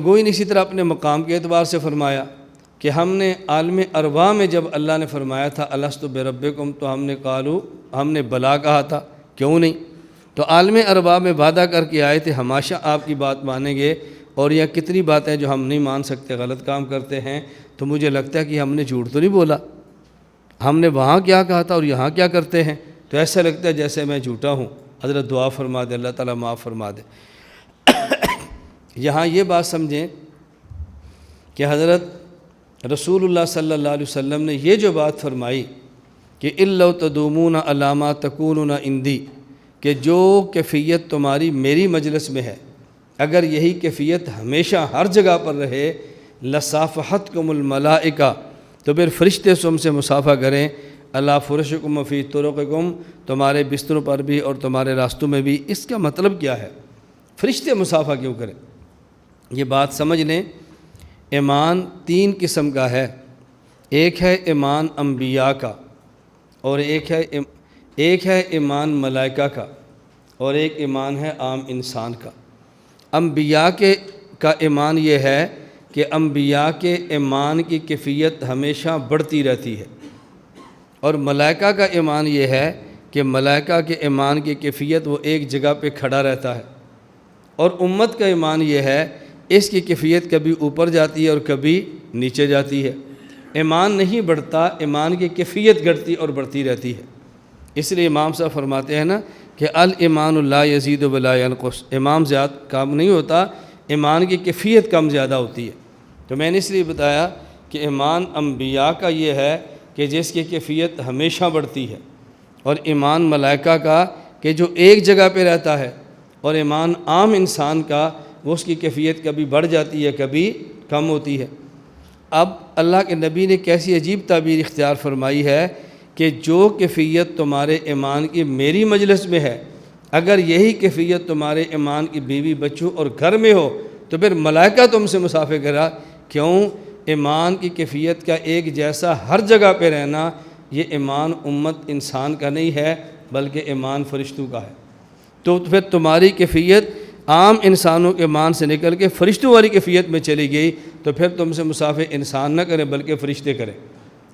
گوئی نے اسی طرح اپنے مقام کے اعتبار سے فرمایا کہ ہم نے عالم ارواح میں جب اللہ نے فرمایا تھا الست بربکم، تو ہم نے بلا کہا تھا، کیوں نہیں؟ تو عالم ارواح میں وعدہ کر کے آئے تھے ہمیشہ آپ کی بات مانیں گے، اور یہ کتنی باتیں جو ہم نہیں مان سکتے، غلط کام کرتے ہیں، تو مجھے لگتا ہے کہ ہم نے جھوٹ تو نہیں بولا، ہم نے وہاں کیا کہا تھا اور یہاں کیا کرتے ہیں، تو ایسا لگتا ہے جیسے میں جھوٹا ہوں۔ حضرت دعا فرما دے، اللہ تعالیٰ معاف فرما دے۔ یہاں یہ بات سمجھیں کہ حضرت رسول اللہ صلی اللہ علیہ وسلم نے یہ جو بات فرمائی کہ اِلَّوْ تَدُومُونَ عَلَىٰ مَا تَكُونُونَ عِندِي، کہ جو کیفیت تمہاری میری مجلس میں ہے، اگر یہی کیفیت ہمیشہ ہر جگہ پر رہے، لَصَافَحَتْكُمُ الْمَلَائِكَةُ، تو پھر فرشتے تم سے مصافحہ کریں، عَلَىٰ فُرُشِكُمْ وَفِي طُرُقِكُمْ، تمہارے بستروں پر بھی اور تمہارے راستوں میں بھی۔ اس کا مطلب کیا ہے؟ فرشتے مصافحہ کیوں کریں؟ یہ بات سمجھ لیں، ایمان 3 قسم کا ہے، ایک ہے ایمان انبیاء کا، اور ایک ہے ایمان ملائکہ کا، اور ایک ایمان ہے عام انسان کا۔ انبیاء کا ایمان یہ ہے کہ انبیاء کے ایمان کی کیفیت ہمیشہ بڑھتی رہتی ہے، اور ملائکہ کا ایمان یہ ہے کہ ملائکہ کے ایمان کی کیفیت وہ ایک جگہ پہ کھڑا رہتا ہے، اور امت کا ایمان یہ ہے اس کی کیفیت کبھی اوپر جاتی ہے اور کبھی نیچے جاتی ہے۔ ایمان نہیں بڑھتا، ایمان کی کیفیت گھٹتی اور بڑھتی رہتی ہے۔ اس لیے امام صاحب فرماتے ہیں نا کہ الایمان لا یزید ولا ینقص، ایمان زیادہ کم نہیں ہوتا، ایمان کی کیفیت کم زیادہ ہوتی ہے۔ تو میں نے اس لیے بتایا کہ ایمان انبیاء کا یہ ہے کہ جس کی کیفیت ہمیشہ بڑھتی ہے، اور ایمان ملائکہ کا کہ جو ایک جگہ پہ رہتا ہے، اور ایمان عام انسان کا وہ اس کی کیفیت کبھی بڑھ جاتی ہے کبھی کم ہوتی ہے۔ اب اللہ کے نبی نے کیسی عجیب تعبیر اختیار فرمائی ہے کہ جو کیفیت تمہارے ایمان کی میری مجلس میں ہے، اگر یہی کیفیت تمہارے ایمان کی بیوی بچوں اور گھر میں ہو تو پھر ملائکہ تم سے مصافحہ کرا۔ کیوں؟ ایمان کی کیفیت کا ایک جیسا ہر جگہ پہ رہنا یہ ایمان امت انسان کا نہیں ہے بلکہ ایمان فرشتوں کا ہے۔ تو پھر تمہاری کیفیت عام انسانوں کے ایمان سے نکل کے فرشتوں والی کیفیت میں چلی گئی، تو پھر تم سے مصافحہ انسان نہ کریں بلکہ فرشتے کریں۔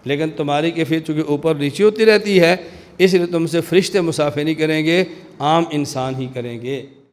لیکن تمہاری کیفیت چونکہ اوپر نیچے ہوتی رہتی ہے، اس لیے تم سے فرشتے مصافحہ نہیں کریں گے، عام انسان ہی کریں گے۔